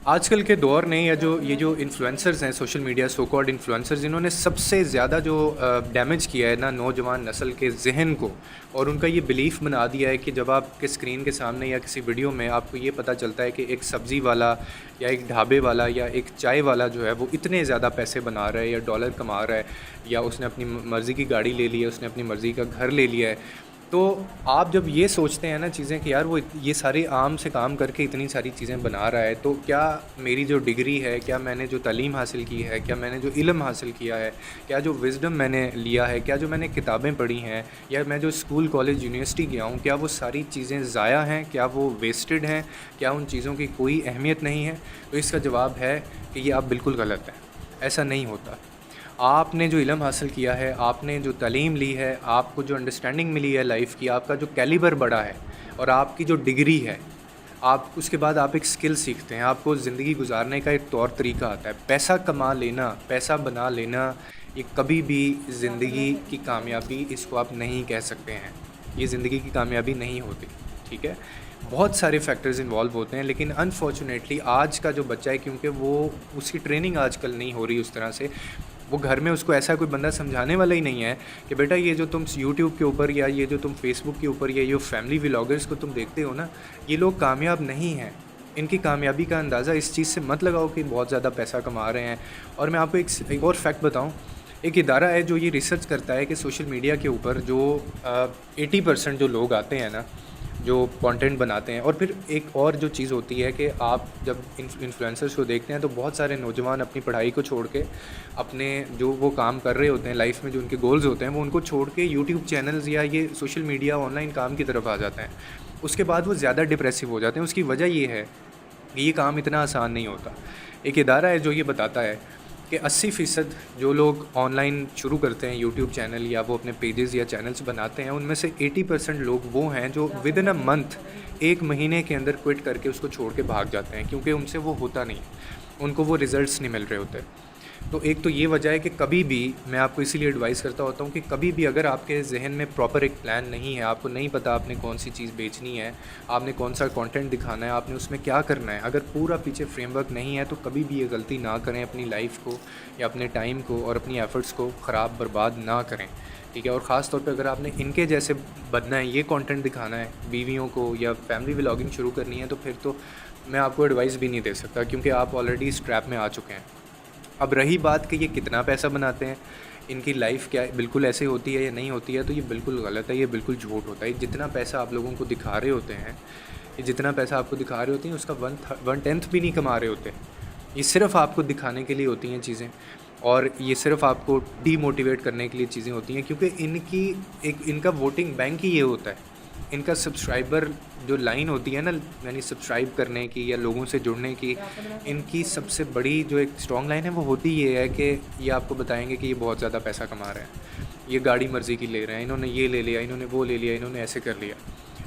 آج کل کے دور نے یا یہ جو انفلوئنسرز ہیں social media so called influencers, انہوں نے سب سے زیادہ جو ڈیمیج کیا ہے نا نوجوان نسل کے ذہن کو، اور ان کا یہ بلیف بنا دیا ہے کہ جب آپ کے اسکرین کے سامنے یا کسی ویڈیو میں آپ کو یہ پتہ چلتا ہے کہ ایک سبزی والا یا ایک ڈھابے والا یا ایک چائے والا جو ہے وہ اتنے زیادہ پیسے بنا رہا ہے یا ڈالر کما رہا ہے، یا اس نے اپنی مرضی کی گاڑی لے لی ہے، اس نے اپنی مرضی کا گھر لے لیا ہے، تو آپ جب یہ سوچتے ہیں نا چیزیں کہ یار وہ یہ سارے عام سے کام کر کے اتنی ساری چیزیں بنا رہا ہے، تو کیا میری جو ڈگری ہے، کیا میں نے جو تعلیم حاصل کی ہے، کیا میں نے جو علم حاصل کیا ہے، کیا جو وزڈم میں نے لیا ہے، کیا جو میں نے کتابیں پڑھی ہیں، یا میں جو اسکول کالج یونیورسٹی گیا ہوں، کیا وہ ساری چیزیں ضائع ہیں، کیا وہ ویسٹڈ ہیں، کیا ان چیزوں کی کوئی اہمیت نہیں ہے؟ تو اس کا جواب ہے کہ یہ آپ بالکل غلط ہیں، ایسا نہیں ہوتا۔ آپ نے جو علم حاصل کیا ہے، آپ نے جو تعلیم لی ہے، آپ کو جو انڈرسٹینڈنگ ملی ہے لائف کی، آپ کا جو کیلیبر بڑا ہے اور آپ کی جو ڈگری ہے، آپ اس کے بعد آپ ایک سکل سیکھتے ہیں، آپ کو زندگی گزارنے کا ایک طور طریقہ آتا ہے۔ پیسہ کما لینا، پیسہ بنا لینا، یہ کبھی بھی زندگی کی کامیابی اس کو آپ نہیں کہہ سکتے ہیں، یہ زندگی کی کامیابی نہیں ہوتی، ٹھیک ہے؟ بہت سارے فیکٹرز انوالو ہوتے ہیں، لیکن انفارچونیٹلی آج کا جو بچہ ہے، کیونکہ وہ اس کی ٹریننگ آج کل نہیں ہو رہی اس طرح سے، وہ گھر میں اس کو ایسا کوئی بندہ سمجھانے والا ہی نہیں ہے کہ بیٹا یہ جو تم یوٹیوب کے اوپر یا یہ جو تم فیس بک کے اوپر یا یہ فیملی ولاگرز کو تم دیکھتے ہو نا، یہ لوگ کامیاب نہیں ہیں۔ ان کی کامیابی کا اندازہ اس چیز سے مت لگاؤ کہ بہت زیادہ پیسہ کما رہے ہیں۔ اور میں آپ کو ایک اور فیکٹ بتاؤں، ایک ادارہ ہے جو یہ ریسرچ کرتا ہے کہ سوشل میڈیا کے اوپر جو 80% جو لوگ آتے ہیں نا، جو کانٹینٹ بناتے ہیں، اور پھر ایک اور جو چیز ہوتی ہے کہ آپ جب انفلوئنسرز کو دیکھتے ہیں تو بہت سارے نوجوان اپنی پڑھائی کو چھوڑ کے، اپنے جو وہ کام کر رہے ہوتے ہیں لائف میں، جو ان کے گولز ہوتے ہیں، وہ ان کو چھوڑ کے یوٹیوب چینلز یا یہ سوشل میڈیا آن لائن کام کی طرف آ جاتے ہیں۔ اس کے بعد وہ زیادہ ڈپریسو ہو جاتے ہیں۔ اس کی وجہ یہ ہے کہ یہ کام اتنا آسان نہیں ہوتا۔ ایک ادارہ ہے جو یہ بتاتا ہے کہ 80% جو لوگ آن لائن شروع کرتے ہیں یوٹیوب چینل یا وہ اپنے پیجز یا چینلز بناتے ہیں، ان میں سے 80% لوگ وہ ہیں جو ود ان اے منتھ، ایک مہینے کے اندر کوئٹ کر کے اس کو چھوڑ کے بھاگ جاتے ہیں، کیونکہ ان سے وہ ہوتا نہیں، ان کو وہ ریزلٹس نہیں مل رہے ہوتے۔ تو ایک تو یہ وجہ ہے کہ کبھی بھی میں آپ کو اسی لیے ایڈوائز کرتا ہوتا ہوں کہ کبھی بھی اگر آپ کے ذہن میں پراپر ایک پلان نہیں ہے، آپ کو نہیں پتہ آپ نے کون سی چیز بیچنی ہے، آپ نے کون سا کانٹینٹ دکھانا ہے، آپ نے اس میں کیا کرنا ہے، اگر پورا پیچھے فریم ورک نہیں ہے تو کبھی بھی یہ غلطی نہ کریں، اپنی لائف کو یا اپنے ٹائم کو اور اپنی ایفرٹس کو خراب برباد نہ کریں، ٹھیک ہے؟ اور خاص طور پہ اگر آپ نے ان کے جیسے بننا ہے، یہ کانٹینٹ دکھانا ہے بیویوں کو یا فیملی ولاگنگ شروع کرنی ہے، تو پھر تو میں آپ کو ایڈوائز بھی نہیں دے سکتا، کیونکہ آپ آلریڈی اس ٹریپ میں آ چکے ہیں۔ اب رہی بات کہ یہ کتنا پیسہ بناتے ہیں، ان کی لائف کیا بالکل ایسے ہوتی ہے یا نہیں ہوتی ہے، تو یہ بالکل غلط ہے، یہ بالکل جھوٹ ہوتا ہے۔ جتنا پیسہ آپ لوگوں کو دکھا رہے ہوتے ہیں، یہ جتنا پیسہ آپ کو دکھا رہے ہوتے ہیں، اس کا 1/10 بھی نہیں کما رہے ہوتے۔ یہ صرف آپ کو دکھانے کے لیے ہوتی ہیں چیزیں، اور یہ صرف آپ کو ڈی موٹیویٹ کرنے کے لیے چیزیں ہوتی ہیں، کیونکہ ان کا ووٹنگ بینک ہی یہ ہوتا ہے۔ ان کا سبسکرائبر جو لائن ہوتی ہے نا، یعنی سبسکرائب کرنے کی یا لوگوں سے جڑنے کی، ان کی سب سے بڑی جو ایک اسٹرانگ لائن ہے وہ ہوتی یہ ہے کہ یہ آپ کو بتائیں گے کہ یہ بہت زیادہ پیسہ کما رہے ہیں، یہ گاڑی مرضی کی لے رہے ہیں، انہوں نے یہ لے لیا، انہوں نے وہ لے لیا، انہوں نے ایسے کر لیا۔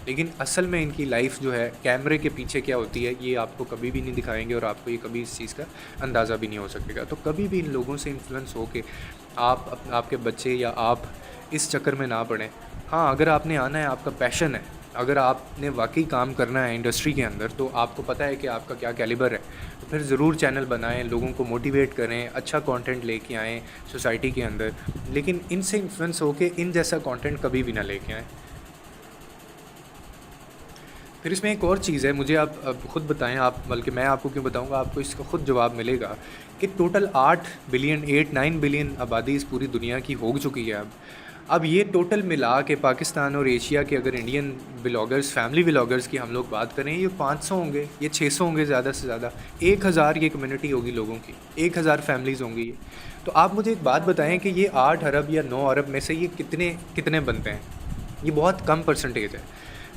لیکن اصل میں ان کی لائف جو ہے کیمرے کے پیچھے کیا ہوتی ہے، یہ آپ کو کبھی بھی نہیں دکھائیں گے، اور آپ کو یہ کبھی اس چیز کا اندازہ بھی نہیں ہو سکے گا۔ تو کبھی بھی ان لوگوں سے انفلوئنس ہو کے آپ کے بچے یا آپ اس چکر میں نہ پڑیں۔ ہاں، اگر آپ نے آنا ہے، آپ کا پیشن ہے، اگر آپ نے واقعی کام کرنا ہے انڈسٹری کے اندر، تو آپ کو پتہ ہے کہ آپ کا کیا کیلیبر ہے، تو پھر ضرور چینل بنائیں، لوگوں کو موٹیویٹ کریں، اچھا کانٹینٹ لے کے آئیں سوسائٹی کے اندر، لیکن ان سے انفلوئنس ہو کے ان جیسا کانٹینٹ کبھی بھی نہ لے کے آئیں۔ پھر اس میں ایک اور چیز ہے، مجھے آپ خود بتائیں، آپ بلکہ میں آپ کو کیوں بتاؤں گا، آپ کو اس کا خود جواب ملے گا کہ ٹوٹل 9 بلین آبادی اس پوری دنیا کی ہو چکی ہے۔ اب یہ ٹوٹل ملا کے پاکستان اور ایشیا کے اگر انڈین ولاگرز، فیملی ولاگرز کی ہم لوگ بات کریں، یہ 500 ہوں گے، یہ 600 ہوں گے زیادہ سے زیادہ، 1000 یہ کمیونٹی ہوگی لوگوں کی، 1000 فیملیز ہوں گی یہ۔ تو آپ مجھے ایک بات بتائیں کہ یہ 8 ارب یا 9 ارب میں سے یہ کتنے بنتے ہیں؟ یہ بہت کم پرسنٹیج ہے۔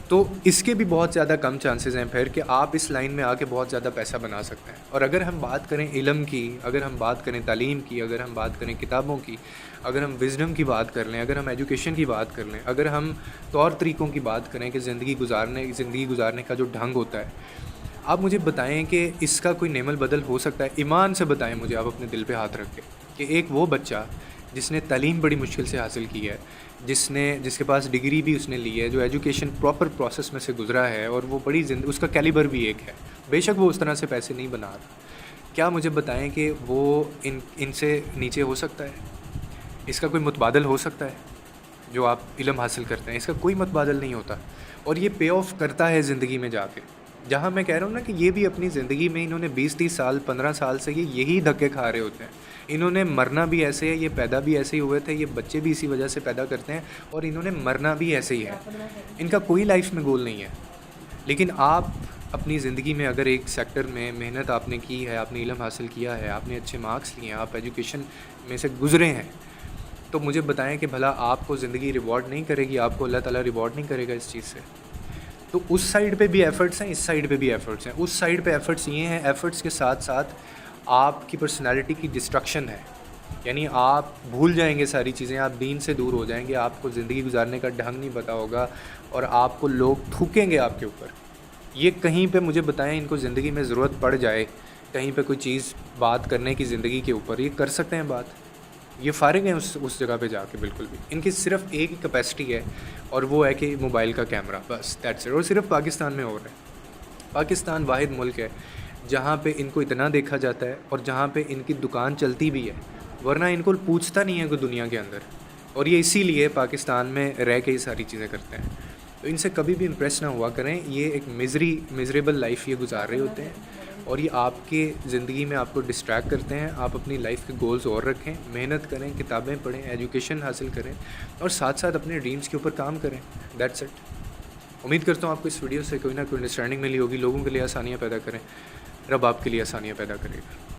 تو اس کے بھی بہت زیادہ کم چانسز ہیں پھر کہ آپ اس لائن میں آ کے بہت زیادہ پیسہ بنا سکتے ہیں۔ اور اگر ہم بات کریں علم کی، اگر ہم بات کریں تعلیم کی، اگر ہم بات کریں کتابوں کی، اگر ہم وزڈم کی بات کر لیں، اگر ہم ایجوکیشن کی بات کر لیں، اگر ہم طور طریقوں کی بات کریں کہ زندگی گزارنے کا جو ڈھنگ ہوتا ہے، آپ مجھے بتائیں کہ اس کا کوئی نعم البدل ہو سکتا ہے؟ ایمان سے بتائیں مجھے، آپ اپنے دل پہ ہاتھ رکھ کے، کہ ایک وہ بچہ جس نے تعلیم بڑی مشکل سے حاصل کی ہے، جس کے پاس ڈگری بھی اس نے لی ہے، جو ایجوکیشن پراپر پروسیس میں سے گزرا ہے، اور وہ بڑی اس کا کیلیبر بھی ایک ہے، بے شک وہ اس طرح سے پیسے نہیں بنا رہا، کیا مجھے بتائیں کہ وہ ان سے نیچے ہو سکتا ہے؟ اس کا کوئی متبادل ہو سکتا ہے؟ جو آپ علم حاصل کرتے ہیں اس کا کوئی متبادل نہیں ہوتا، اور یہ پے آف کرتا ہے زندگی میں جا کے. جہاں میں کہہ رہا ہوں نا کہ یہ بھی اپنی زندگی میں انہوں نے 20-30 سال 15 سال سے یہی دھکے کھا رہے ہوتے ہیں. انہوں نے مرنا بھی ایسے ہے، یہ پیدا بھی ایسے ہی ہوئے تھے، یہ بچے بھی اسی وجہ سے پیدا کرتے ہیں، اور انہوں نے مرنا بھی ایسے ہی ہے. ان کا کوئی لائف میں گول نہیں ہے. لیکن آپ اپنی زندگی میں اگر ایک سیکٹر میں محنت آپ نے کی ہے، آپ نے علم حاصل کیا ہے، آپ نے اچھے مارکس لیے ہیں، آپ ایجوکیشن میں سے گزرے ہیں، تو مجھے بتائیں کہ بھلا آپ کو زندگی ریوارڈ نہیں کرے گی؟ آپ کو اللہ تعالیٰ ریوارڈ نہیں کرے گا اس چیز سے؟ تو اس سائڈ پہ بھی ایفرٹس ہیں، اس سائڈ پہ بھی ایفرٹس ہیں. اس سائڈ پہ ایفرٹس یہ ہیں، ایفرٹس کے ساتھ ساتھ آپ کی پرسنالٹی کی ڈسٹرکشن ہے. یعنی آپ بھول جائیں گے ساری چیزیں، آپ دین سے دور ہو جائیں گے، آپ کو زندگی گزارنے کا ڈھنگ نہیں پتہ ہوگا، اور آپ کو لوگ تھوکیں گے آپ کے اوپر. یہ کہیں پہ مجھے بتائیں ان کو زندگی میں ضرورت پڑ جائے، کہیں پہ کوئی چیز بات کرنے کی زندگی کے اوپر، یہ کر سکتے ہیں بات؟ یہ فارغ ہیں اس جگہ پہ جا کے. بالکل بھی ان کی صرف ایک ہی کیپیسٹی ہے، اور وہ ہے کہ موبائل کا کیمرہ، بس دیٹس اٹ. اور صرف پاکستان میں ہو رہا ہے. پاکستان واحد ملک ہے جہاں پہ ان کو اتنا دیکھا جاتا ہے، اور جہاں پہ ان کی دکان چلتی بھی ہے، ورنہ ان کو پوچھتا نہیں ہے کوئی دنیا کے اندر. اور یہ اسی لیے پاکستان میں رہ کے یہ ساری چیزیں کرتے ہیں. تو ان سے کبھی بھی امپریس نہ ہوا کریں. یہ ایک میزریبل لائف یہ گزار رہے ہوتے ہیں، اور یہ آپ کے زندگی میں آپ کو ڈسٹریکٹ کرتے ہیں. آپ اپنی لائف کے گولز اور رکھیں، محنت کریں، کتابیں پڑھیں، ایجوکیشن حاصل کریں، اور ساتھ ساتھ اپنے ڈریمز کے اوپر کام کریں. That's it. امید کرتا ہوں آپ کو اس ویڈیو سے کوئی نہ کوئی انڈرسٹینڈنگ ملی ہوگی. لوگوں کے لیے آسانیاں پیدا کریں، رب آپ کے لیے آسانیاں پیدا کرے گا.